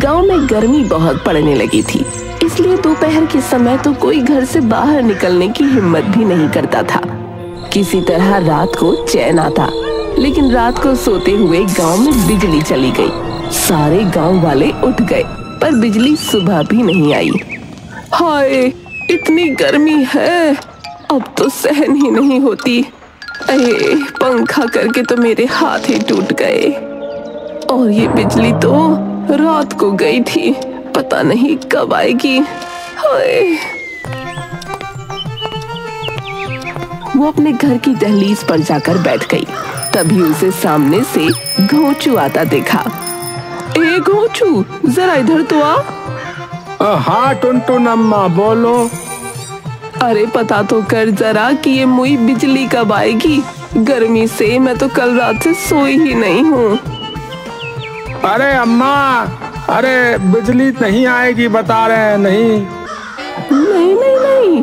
गांव में गर्मी बहुत पड़ने लगी थी, इसलिए दोपहर के समय तो कोई घर से बाहर निकलने की हिम्मत भी नहीं करता था। किसी तरह रात को चैन आता, लेकिन रात को सोते हुए गांव में बिजली चली गई। सारे गांव वाले उठ गए, पर बिजली सुबह भी नहीं आई। हाय, इतनी गर्मी है, अब तो सहन ही नहीं होती। अरे, पंखा करके तो मेरे हाथ ही टूट गए। और ये बिजली तो रात को गई थी, पता नहीं कब आएगी। हाय। वो अपने घर की दहलीज पर जाकर बैठ गई। तभी उसे सामने से घोंचू आता देखा। ए घोंचू, जरा इधर तो आ। हाँ टुनटुन अम्मा, बोलो। अरे पता तो कर जरा कि ये मुई बिजली कब आएगी। गर्मी से मैं तो कल रात से सोई ही नहीं हूँ। अरे अम्मा, अरे बिजली नहीं आएगी बता रहे हैं। नहीं नहीं नहीं नहीं।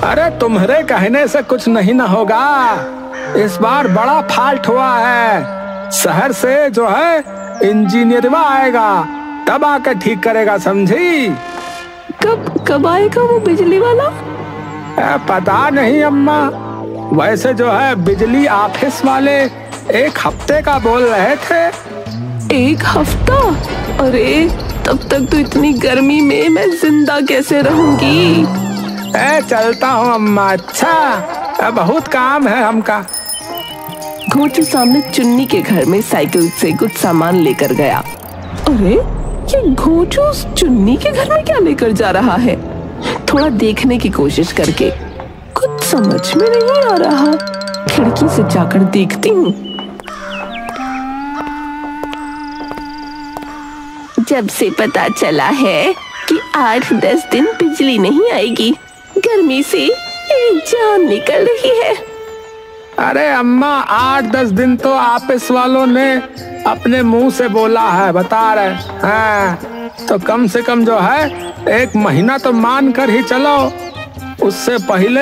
अरे तुम्हारे कहने से कुछ नहीं ना होगा। इस बार बड़ा फॉल्ट हुआ है। शहर से जो है इंजीनियर आएगा, तब आकर ठीक करेगा, समझी? कब आएगा वो बिजली वाला? पता नहीं अम्मा। वैसे जो है बिजली ऑफिस वाले 1 हफ्ते का बोल रहे थे। 1 हफ्ता? अरे तब तक तो इतनी गर्मी में मैं जिंदा कैसे रहूंगी? चलता हूँ अम्मा। अच्छा, बहुत काम है हमका। घोंचू सामने चुन्नी के घर में साइकिल से कुछ सामान लेकर गया। अरे ये घोंचू उस चुन्नी के घर में क्या लेकर जा रहा है? थोड़ा देखने की कोशिश करके कुछ समझ में नहीं आ रहा। खिड़की से जाकर देखती हूँ। जब से पता चला है कि 8-10 दिन बिजली नहीं आएगी, गर्मी से मेरी जान निकल रही है। अरे अम्मा, 8-10 दिन तो ऑफिस वालों ने अपने मुंह से बोला है, बता रहे हैं। तो कम से कम जो है 1 महीना तो मान कर ही चलो। उससे पहले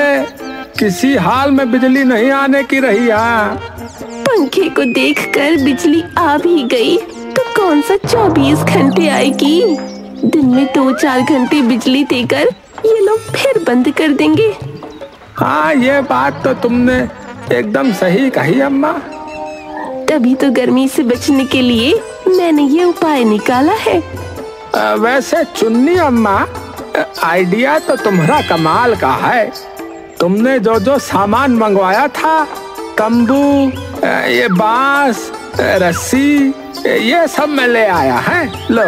किसी हाल में बिजली नहीं आने की रही है। पंखे को देखकर बिजली आ भी गई तो कौन सा 24 घंटे आएगी? दिन में 2-4 घंटे बिजली देकर ये लोग फिर बंद कर देंगे। हाँ, ये बात तो तुमने एकदम सही कही अम्मा। तभी तो गर्मी से बचने के लिए मैंने ये उपाय निकाला है। वैसे चुन्नी अम्मा, आइडिया तो तुम्हारा कमाल का है। तुमने जो जो सामान मंगवाया था, तंबू, ये बांस, रस्सी, ये सब मैं ले आया है। लो।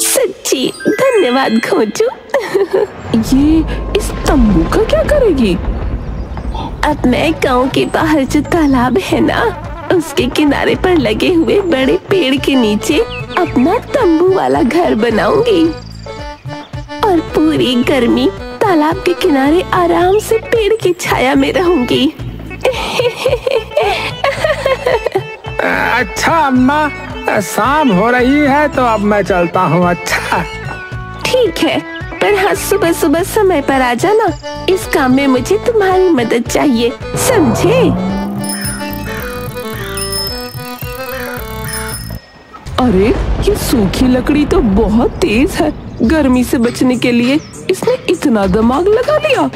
सच्ची धन्यवाद घोंचू। ये इस तंबू का क्या करेगी? अब मैं गांव के बाहर जो तालाब है ना, उसके किनारे पर लगे हुए बड़े पेड़ के नीचे अपना तंबू वाला घर बनाऊंगी और पूरी गर्मी तालाब के किनारे आराम से पेड़ की छाया में रहूंगी। अच्छा अम्मा, शाम हो रही है तो अब मैं चलता हूँ। अच्छा ठीक है, पर हाँ सुबह सुबह समय पर आ जाना। इस काम में मुझे तुम्हारी मदद चाहिए, समझे? अरे ये सूखी लकड़ी तो बहुत तेज है। गर्मी से बचने के लिए इसने इतना दिमाग लगा लिया।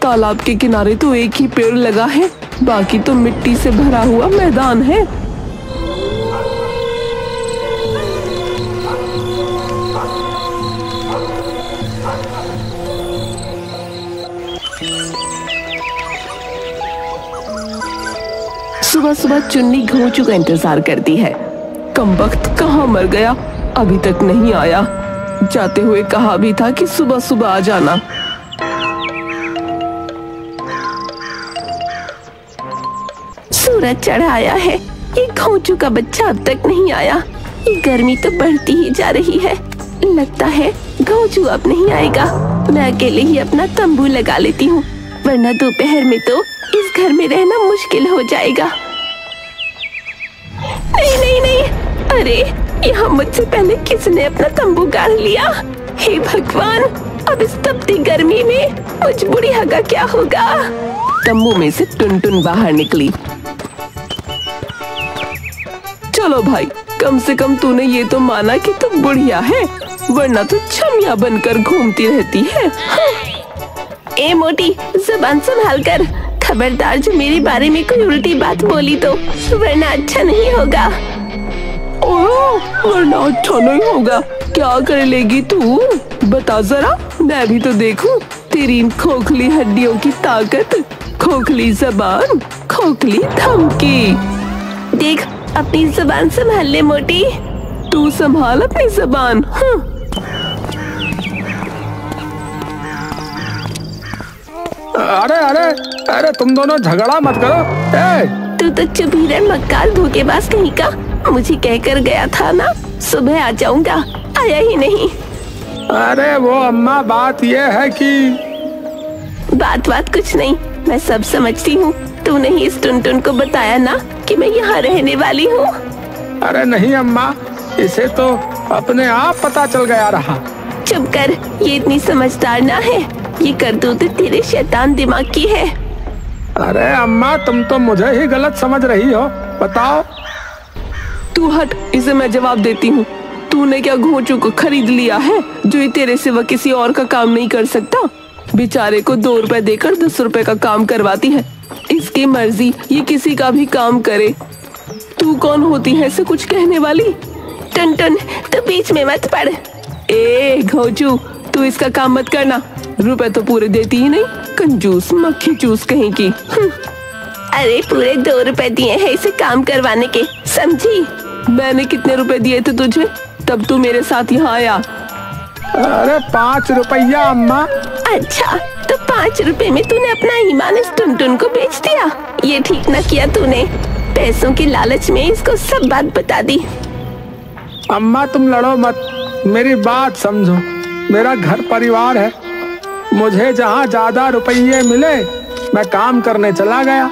तालाब के किनारे तो एक ही पेड़ लगा है, बाकी तो मिट्टी से भरा हुआ मैदान है। सुबह सुबह चुन्नी घोंचू का इंतजार करती है। कमबख्त कहाँ मर गया, अभी तक नहीं आया। जाते हुए कहा भी था कि सुबह सुबह आ जाना। सूरज चढ़ आया है, ये घोंचू का बच्चा अब तक नहीं आया। ये गर्मी तो बढ़ती ही जा रही है। लगता है घोंचू अब नहीं आएगा। मैं अकेले ही अपना तंबू लगा लेती हूँ, वरना दोपहर में तो इस घर में रहना मुश्किल हो जाएगा। नहीं नहीं नहीं, अरे यहाँ मुझसे पहले किसने अपना तंबू गाड़ लिया? हे भगवान, अब इस तपती गर्मी में मुझ बुढ़िया का क्या होगा? तंबू में से टुनटुन बाहर निकली। चलो भाई, कम से कम तूने ये तो माना कि तू बुढ़िया है, वरना तो छमिया बनकर घूमती रहती है। ए मोटी, जुबान संभाल कर, खबरदार जो मेरे बारे में कोई उल्टी बात बोली तो, वरना अच्छा नहीं होगा। वरना अच्छा नहीं होगा? क्या कर लेगी तू? बता जरा, मैं भी तो देखूं तेरी इन खोखली हड्डियों की ताकत, खोखली जबान, खोखली धमकी। देख, अपनी जबान संभाल ले मोटी। तू संभाल अपनी जबान। अरे अरे अरे, तुम दोनों झगड़ा मत करो। तू तो चुप ही रह, मक्कार धोखेबाज कहीं का। मुझे कहकर गया था ना सुबह आ जाऊंगा, आया ही नहीं। अरे वो अम्मा, बात ये है कि बात कुछ नहीं, मैं सब समझती हूँ। तूने ही इस टुनटुन को बताया ना कि मैं यहाँ रहने वाली हूँ। अरे नहीं अम्मा, इसे तो अपने आप पता चल गया रहा। चुप कर, ये इतनी समझदार ना है, ये करतूत तेरे शैतान दिमाग की है। अरे अम्मा, तुम तो मुझे ही गलत समझ रही हो, बताओ। तू हट, इसे मैं जवाब देती हूँ। तूने क्या घोंचू को खरीद लिया है जो ये तेरे सिवा किसी और का काम नहीं कर सकता? बेचारे को 2 रुपए देकर 10 रुपए का काम करवाती है। इसकी मर्जी, ये किसी का भी काम करे। तू कौन होती है इसे कुछ कहने वाली? टन तो बीच में मत पड़। ए घोंचू, तू इसका काम मत करना। रुपए तो पूरे देती ही नहीं, कंजूस मक्खी चूस कहीं की। अरे पूरे 2 रुपए दिए हैं इसे काम करवाने के, समझी? मैंने कितने रुपए दिए थे तुझे तब तू मेरे साथ यहाँ आया? अरे 5 रुपया अम्मा। अच्छा, तो 5 रुपए में तूने अपना ईमान इस टुनटुन को बेच दिया। ये ठीक न किया तूने, पैसों के लालच में इसको सब बात बता दी। अम्मा तुम लड़ो मत, मेरी बात समझो। मेरा घर परिवार है, मुझे जहाँ ज्यादा रुपये मिले मैं काम करने चला गया।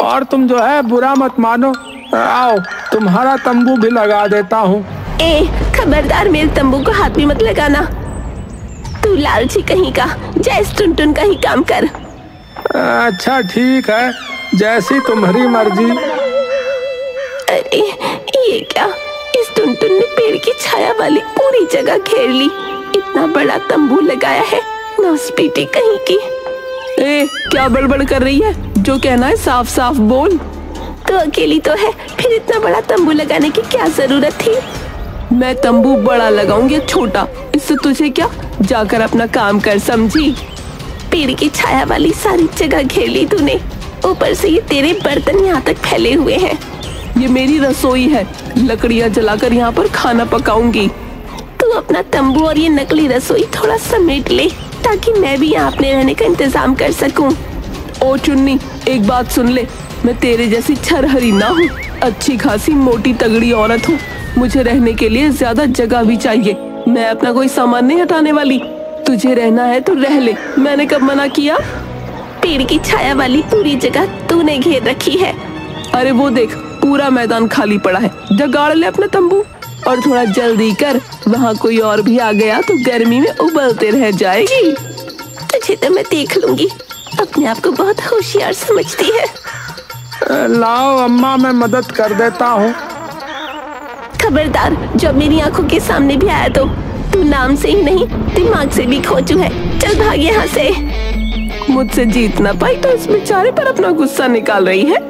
और तुम जो है बुरा मत मानो, आओ तुम्हारा तंबू भी लगा देता हूँ। ए खबरदार, मेरे तंबू को हाथ भी मत लगाना। तू लालची कहीं का, जा इस टुनटुन का ही काम कर। अच्छा ठीक है, जैसी तुम्हारी मर्जी। अरे ये क्या, इस टुनटुन ने पेड़ की छाया वाली पूरी जगह घेर ली। इतना बड़ा तंबू लगाया है, नौस्पीटी कहीं की। ए क्या बड़बड़ कर रही है? जो कहना है साफ साफ बोल। तो अकेली तो है, फिर इतना बड़ा तंबू लगाने की क्या जरूरत थी? मैं तंबू बड़ा लगाऊंगी छोटा, इससे तुझे क्या? जाकर अपना काम कर, समझी? पेड़ की छाया वाली सारी जगह घेर ली तूने, ऊपर से ये तेरे बर्तन यहाँ तक फैले हुए हैं। ये मेरी रसोई है, लकड़ियाँ जलाकर यहाँ पर खाना पकाऊंगी। तू अपना तंबू और ये नकली रसोई थोड़ा समेट ले, ताकि मैं भी यहाँ अपने रहने का इंतजाम कर सकूं। ओ चुन्नी, एक बात सुन ले, मैं तेरे जैसी छरहरी ना हूँ, अच्छी खासी मोटी तगड़ी औरत हूँ। मुझे रहने के लिए ज्यादा जगह भी चाहिए। मैं अपना कोई सामान नहीं हटाने वाली। तुझे रहना है तो रह ले, मैंने कब मना किया? पेड़ की छाया वाली पूरी जगह तूने घेर रखी है। अरे वो देख, पूरा मैदान खाली पड़ा है, जा गाड़ ले अपना तंबू। और थोड़ा जल्दी कर, वहाँ कोई और भी आ गया तो गर्मी में उबलते रह जाएगी। तुझे तो मैं देख लूंगी, अपने आप को बहुत होशियार समझती है। लाओ अम्मा, मैं मदद कर देता हूँ। खबरदार, जब मेरी आंखों के सामने भी आया तो तू नाम से ही नहीं दिमाग से भी खोचू है। चल भाग यहाँ से। मुझसे जीत ना पाई तो इस बेचारे पर अपना गुस्सा निकाल रही है।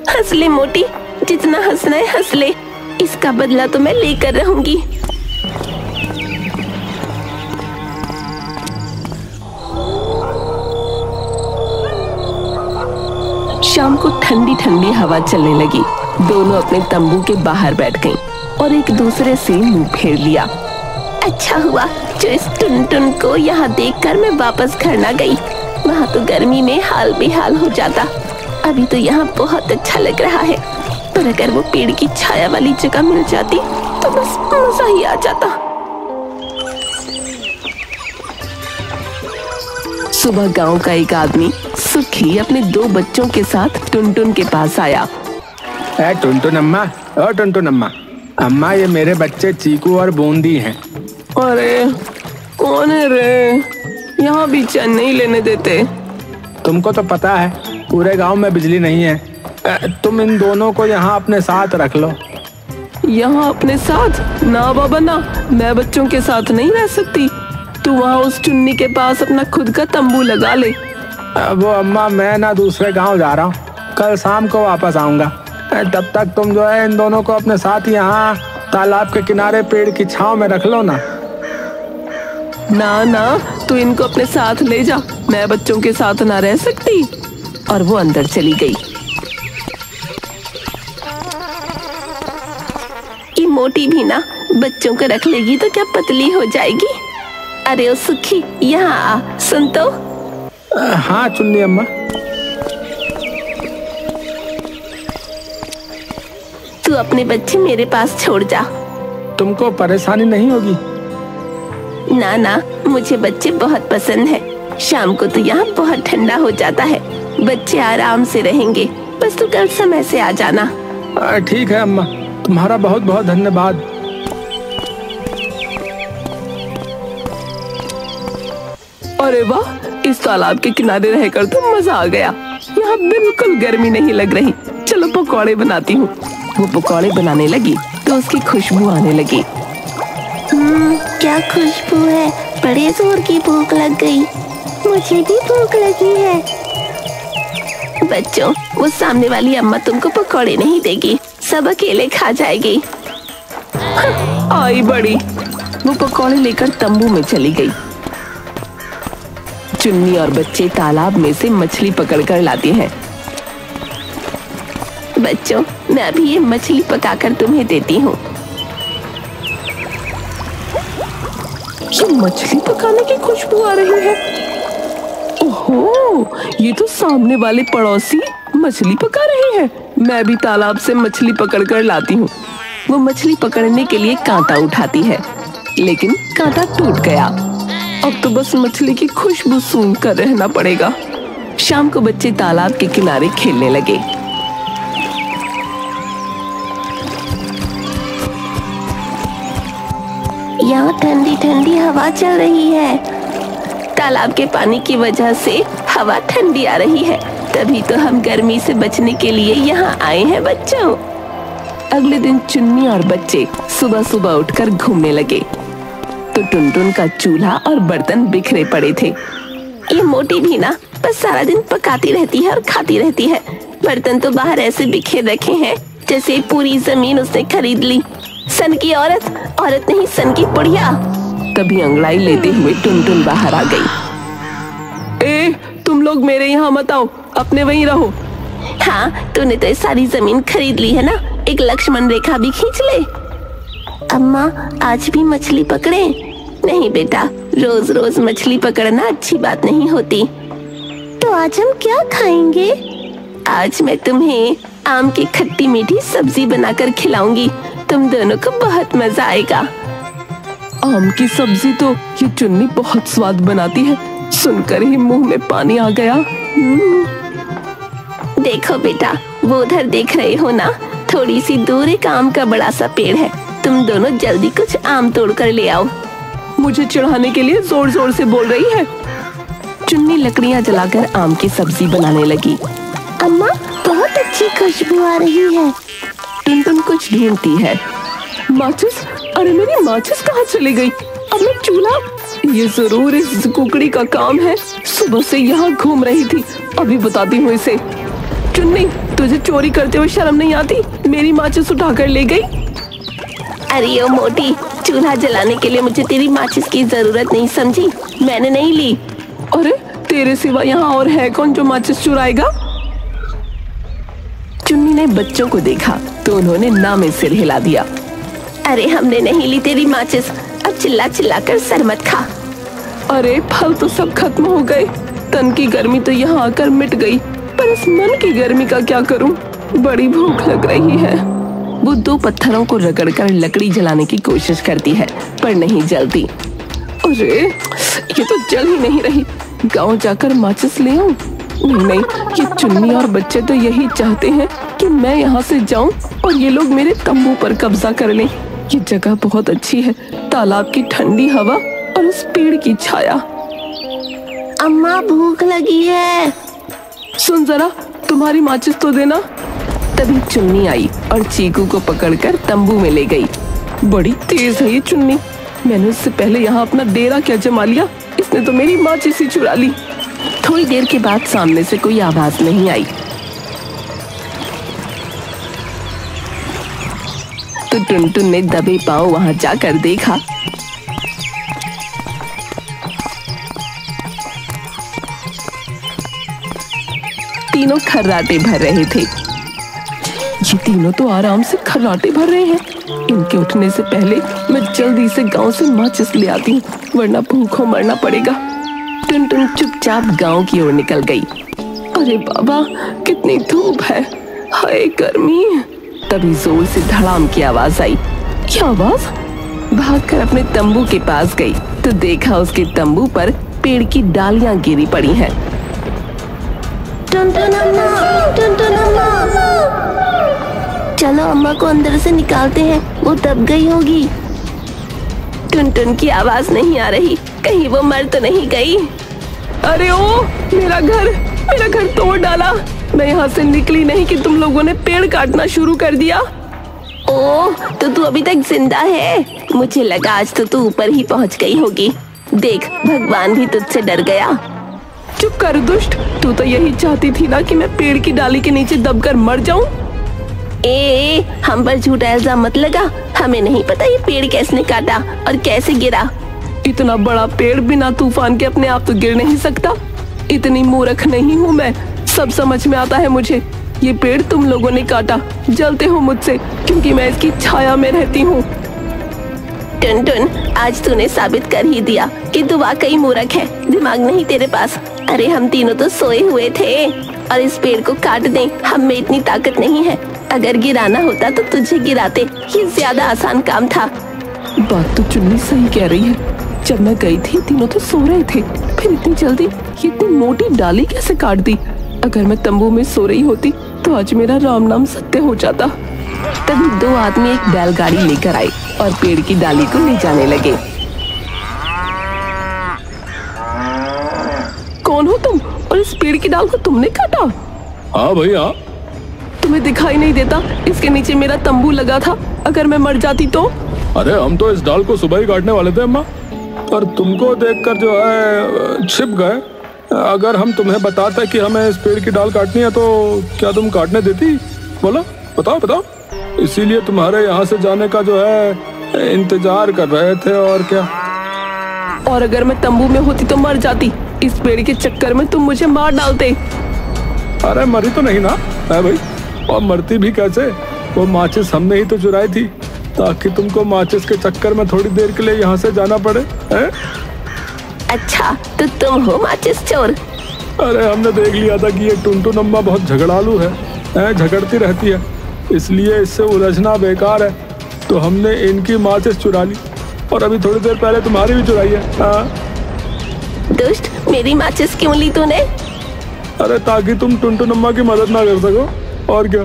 हंस ले मोटी, जितना हंसना है हंस ले, इसका बदला तो मैं लेकर रहूंगी। शाम को ठंडी ठंडी हवा चलने लगी। दोनों अपने तंबू के बाहर बैठ गईं और एक दूसरे से मुंह फेर लिया। अच्छा हुआ जो इस टुनटुन को यहाँ देखकर मैं वापस घर ना गई, वहाँ तो गर्मी में हाल बेहाल हो जाता। अभी तो यहाँ बहुत अच्छा लग रहा है, पर अगर वो पेड़ की छाया वाली जगह मिल जाती तो बस मजा ही आ जाता। सुबह गांव का एक आदमी सुखी अपने 2 बच्चों के साथ टुनटुन के पास आया। टुनटुन अम्मा, ओ टुनटुन अम्मा, अम्मा ये मेरे बच्चे चीकू और बूंदी हैं। अरे कौन है रे? यहाँ भी चैन नहीं लेने देते। तुमको तो पता है पूरे गांव में बिजली नहीं है, तुम इन दोनों को यहाँ अपने साथ रख लो। यहाँ अपने साथ? ना बाबा ना, मैं बच्चों के साथ नहीं रह सकती। तू वहाँ उस चुन्नी के पास अपना खुद का तंबू लगा ले। वो अम्मा, मैं ना दूसरे गांव जा रहा हूँ, कल शाम को वापस आऊंगा। तब तक तुम जो है इन दोनों को अपने साथ यहाँ तालाब के किनारे पेड़ की छांव में रख लो ना। ना ना, तू इनको अपने साथ ले जा, मैं बच्चों के साथ ना रह सकती। और वो अंदर चली गई। ये मोटी भी ना बच्चों को रख लेगी तो क्या पतली हो जाएगी। अरे ओ सुखी, यहाँ आ, सुन तो। हाँ चुन्नी अम्मा। तू अपने बच्चे मेरे पास छोड़ जा। तुमको परेशानी नहीं होगी? ना ना, मुझे बच्चे बहुत पसंद है। शाम को तो यहाँ बहुत ठंडा हो जाता है, बच्चे आराम से रहेंगे। बस तू कल समय से आ जाना। ठीक है अम्मा, तुम्हारा बहुत बहुत धन्यवाद। अरे वाह, इस तालाब के किनारे रहकर तो मजा आ गया। यहाँ बिल्कुल गर्मी नहीं लग रही। चलो पकौड़े बनाती हूँ। वो पकौड़े बनाने लगी तो उसकी खुशबू आने लगी। क्या खुशबू है, बड़े जोर की भूख लग गई। मुझे भी भूख लगी है। बच्चों, वो सामने वाली अम्मा तुमको पकौड़े नहीं देगी, सब अकेले खा जाएगी। आई बड़ी। वो पकौड़े लेकर तंबू में चली गई। चुन्नी और बच्चे तालाब में से मछली पकड़कर लाते हैं। बच्चों, मैं अभी ये मछली पकाकर तुम्हें देती हूँ। ये मछली पकाने की खुशबू आ रही है। ओहो, ये तो सामने वाले पड़ोसी मछली पका रहे हैं। मैं भी तालाब से मछली पकड़कर लाती हूँ। वो मछली पकड़ने के लिए कांटा उठाती है, लेकिन कांटा टूट गया। अब तो बस मछली की खुशबू सूंघ कर रहना पड़ेगा। शाम को बच्चे तालाब के किनारे खेलने लगे। यहाँ ठंडी ठंडी हवा चल रही है। तालाब के पानी की वजह से हवा ठंडी आ रही है, तभी तो हम गर्मी से बचने के लिए यहाँ आए हैं बच्चों। अगले दिन चुन्नी और बच्चे सुबह सुबह उठकर घूमने लगे तो टुनटुन का चूल्हा और बर्तन बिखरे पड़े थे। ये मोटी भी ना बस सारा दिन पकाती रहती है और खाती रहती है। बर्तन तो बाहर ऐसे बिखेर रखे हैं जैसे पूरी जमीन उसने खरीद ली। सन की औरत, औरत नहीं सन की बुढ़िया। तभी अंगड़ाई लेते हुए टुनटुन बाहर आ गई। ए, तुम लोग मेरे यहाँ मत आओ, अपने वहीं रहो। हाँ, तूने तो सारी जमीन खरीद ली है ना, एक लक्ष्मण रेखा भी खींच ले। अम्मा, आज भी मछली पकड़े? नहीं बेटा, रोज रोज मछली पकड़ना अच्छी बात नहीं होती। तो आज हम क्या खाएंगे? आज मैं तुम्हें आम की खट्टी मीठी सब्जी बनाकर खिलाऊंगी। तुम दोनों को बहुत मजा आएगा। आम की सब्जी तो ये चुन्नी बहुत स्वाद बनाती है, सुनकर ही मुंह में पानी आ गया। देखो बेटा, वो उधर देख रहे हो ना, थोड़ी सी दूर एक आम का बड़ा सा पेड़ है। तुम दोनों जल्दी कुछ आम तोड़ कर ले आओ। मुझे चिढ़ाने के लिए जोर जोर से बोल रही है। चुन्नी लकड़ियाँ जलाकर आम की सब्जी बनाने लगी। अम्मा, बहुत अच्छी खुशबू आ रही है। टुनटुन कुछ ढूंढती है। माचिस? अरे मेरी माचिस कहाँ चली गई? अब मैं चूल्हा? ये जरूर इस कुकड़ी का काम है, सुबह से यहाँ घूम रही थी। अभी बताती हूँ इसे। चुन्नी, तुझे चोरी करते हुए शर्म नहीं आती? मेरी माचिस उठाकर ले गई। अरे ओ मोटी, चूल्हा जलाने के लिए मुझे तेरी माचिस की जरूरत नहीं समझी, मैंने नहीं ली। अरे तेरे सिवा यहाँ और है कौन जो माचिस चुराएगा? चुन्नी ने बच्चों को देखा तो उन्होंने ना में सिर हिला दिया। अरे हमने नहीं ली तेरी माचिस, अब चिल्ला चिल्ला कर सर मत खा। अरे फल तो सब खत्म हो गए, तन की गर्मी तो यहाँ आकर मिट गई, पर इस मन की गर्मी का क्या करूं? बड़ी भूख लग रही है। वो दो पत्थरों को रगड़कर लकड़ी जलाने की कोशिश करती है, पर नहीं जलती। अरे ये तो जल ही नहीं रही, गांव जाकर माचिस ले आऊं? नहीं, ये चुन्नी और बच्चे तो यही चाहते हैं कि मैं यहाँ से जाऊं और ये लोग मेरे तंबू पर कब्जा कर लें। ये जगह बहुत अच्छी है, तालाब की ठंडी हवा और उस पेड़ की छाया। अम्मा, भूख लगी है। सुन जरा, तुम्हारी माचिस तो देना। तभी चुन्नी आई और चीकू को पकड़कर तंबू में ले गई। बड़ी तेज है ये चुन्नी, मैंने उससे पहले यहाँ अपना डेरा क्या जमा लिया, इसने तो मेरी माचिस ही चुरा ली। थोड़ी देर के बाद सामने से कोई आवाज नहीं आई तो टुनटुन ने दबे पांव वहां जाकर देखा। तीनों खर्राटे भर रहे थे। ये तीनों तो आराम से खर्राटे भर रहे हैं। इनके उठने से पहले मैं जल्दी से गांव से माचिस ले आती हूँ, वरना भूखों मरना पड़ेगा। टुनटुन चुपचाप गांव की ओर निकल गई। अरे बाबा, कितनी धूप है, हाय गर्मी। तभी जोर से धड़ाम की आवाज आई। क्या आवाज? भागकर अपने तंबू के पास गई तो देखा उसके तंबू पर पेड़ की डालियां गिरी पड़ी हैं। टुनटुन अम्मा, टुनटुन अम्मा। चलो अम्मा को अंदर से निकालते हैं, वो दब गई होगी। टुनटुन की आवाज नहीं आ रही, कहीं वो मर तो नहीं गई। अरे ओ, मेरा घर तोड़ डाला। मैं यहाँ से निकली नहीं कि तुम लोगों ने पेड़ काटना शुरू कर दिया। ओह, तो तू अभी तक जिंदा है? मुझे लगा आज तो तू ऊपर ही पहुँच गई होगी। देख, भगवान भी तुझसे डर गया। चुप कर दुष्ट, तू तो यही चाहती थी ना कि मैं पेड़ की डाली के नीचे दबकर मर जाऊं। ए, हम पर झूठा इल्जाम मत लगा। हमें नहीं पता ये पेड़ किसने काटा और कैसे गिरा। इतना बड़ा पेड़ बिना तूफान के अपने आप तो गिर नहीं सकता। इतनी मूर्ख नहीं हूँ मैं, सब समझ में आता है मुझे। ये पेड़ तुम लोगों ने काटा, जलते हो मुझसे क्योंकि मैं इसकी छाया में रहती हूँ। टुनटुन, आज तूने साबित कर ही दिया कि तू वाकई मूर्ख है, दिमाग नहीं तेरे पास। अरे हम तीनों तो सोए हुए थे और इस पेड़ को काट दें, हम में इतनी ताकत नहीं है। अगर गिराना होता तो तुझे गिराते, ये ज्यादा आसान काम था। बात तो चुन्नी सही कह रही है। जब मैं गई थी तीनों तो सो रहे थे, फिर इतनी जल्दी ये इतनी मोटी डाली कैसे काट दी? अगर मैं तंबू में सो रही होती तो आज मेरा राम नाम सत्य हो जाता। तभी दो आदमी एक बैलगाड़ी लेकर आए और पेड़ की डाली को ले जाने लगे। कौन हो तुम और इस पेड़ की डाल को तुमने काटा? हाँ भैया। तुम्हें दिखाई नहीं देता? इसके नीचे मेरा तंबू लगा था, अगर मैं मर जाती तो? अरे हम तो इस डाल को सुबह ही काटने वाले थे अम्मा, पर तुमको देखकर जो है छिप गए। अगर हम तुम्हें बताते कि हमें इस पेड़ की डाल काटनी है तो क्या तुम काटने देती? बोलो, बताओ। इसीलिए तुम्हारे यहाँ से जाने का जो है इंतजार कर रहे थे, और क्या। और अगर मैं तंबू में होती तो मर जाती। इस पेड़ के चक्कर में तुम मुझे मार डालते। अरे मरी तो नहीं ना है भाई, और मरती भी कैसे? वो माचिस हमने ही तो चुराई थी ताकि तुमको माचिस के चक्कर में थोड़ी देर के लिए यहाँ से जाना पड़े है? अच्छा, तो तुम हो माचिस चोर? अरे हमने देख लिया था कि ये टुनटुन अम्मा बहुत झगड़ालू है, झगड़ती रहती है, इसलिए इससे उलझना बेकार है। तो हमने इनकी माचिस चुरा ली और अभी थोड़ी देर पहले तुम्हारी भी चुराई है। दुष्ट, मेरी माचिस क्यों ली तूने? अरे ताकि तुम टुनटुन अम्मा की मदद ना कर सको, और क्या।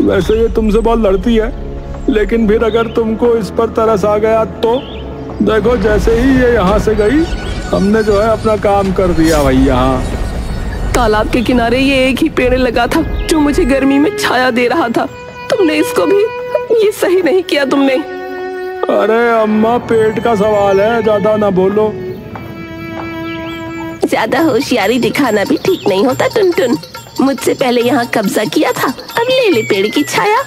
वैसे ये तुमसे बहुत लड़ती है, लेकिन फिर अगर तुमको इस पर तरस आ गया तो देखो, जैसे ही ये यहाँ से गई हमने जो है अपना काम कर दिया भाई। यहाँ तालाब के किनारे ये एक ही पेड़ लगा था जो मुझे गर्मी में छाया दे रहा था। तुमने इसको भी, ये सही नहीं किया तुमने। अरे अम्मा, पेट का सवाल है, ज्यादा ना बोलो। ज्यादा होशियारी दिखाना भी ठीक नहीं होता टुनटुन। मुझसे पहले यहाँ कब्जा किया था, अब ले ले पेड़ की छाया।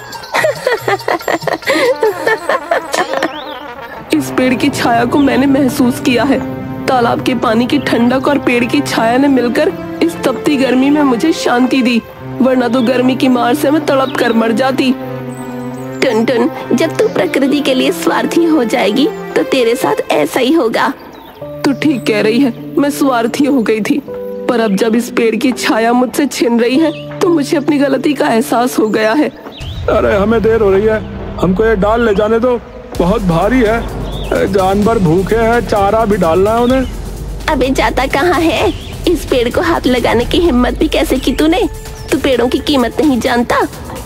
इस पेड़ की छाया को मैंने महसूस किया है। तालाब के पानी की ठंडक और पेड़ की छाया ने मिलकर इस तपती गर्मी में मुझे शांति दी, वरना तो गर्मी की मार से मैं तड़प कर मर जाती। टुनटुन, जब तू प्रकृति के लिए स्वार्थी हो जाएगी तो तेरे साथ ऐसा ही होगा। तू ठीक कह रही है, मैं स्वार्थी हो गई थी, पर अब जब इस पेड़ की छाया मुझसे छिन रही है तो मुझे अपनी गलती का एहसास हो गया है। अरे हमें देर हो रही है, हमको ये डाल ले जाने दो, बहुत भारी है, जानवर भूखे हैं, चारा भी डालना है उन्हें। अबे जाता कहाँ है? इस पेड़ को हाथ लगाने की हिम्मत भी कैसे की तूने? तू पेड़ों की कीमत नहीं जानता।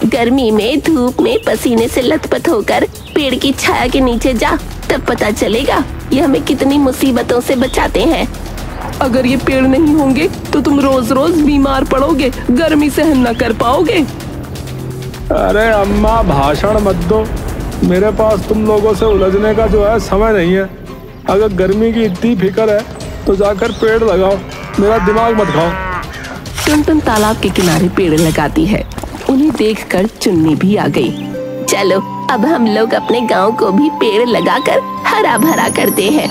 गर्मी में धूप में पसीने से लथपथ होकर पेड़ की छाया के नीचे जा, तब पता चलेगा ये हमें कितनी मुसीबतों से बचाते हैं। अगर ये पेड़ नहीं होंगे तो तुम रोज रोज बीमार पड़ोगे, गर्मी सहन न कर पाओगे। अरे अम्मा भाषण मत दो, मेरे पास तुम लोगों से उलझने का जो है समय नहीं है। अगर गर्मी की इतनी फिक्र है तो जाकर पेड़ लगाओ, मेरा दिमाग मत खाओ। टुनटुन तालाब के किनारे पेड़ लगाती है। उन्हें देखकर चुन्नी भी आ गई। चलो अब हम लोग अपने गांव को भी पेड़ लगाकर हरा भरा करते हैं।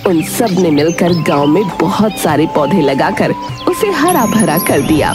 उन सब ने मिलकर गांव में बहुत सारे पौधे लगाकर उसे हरा भरा कर दिया।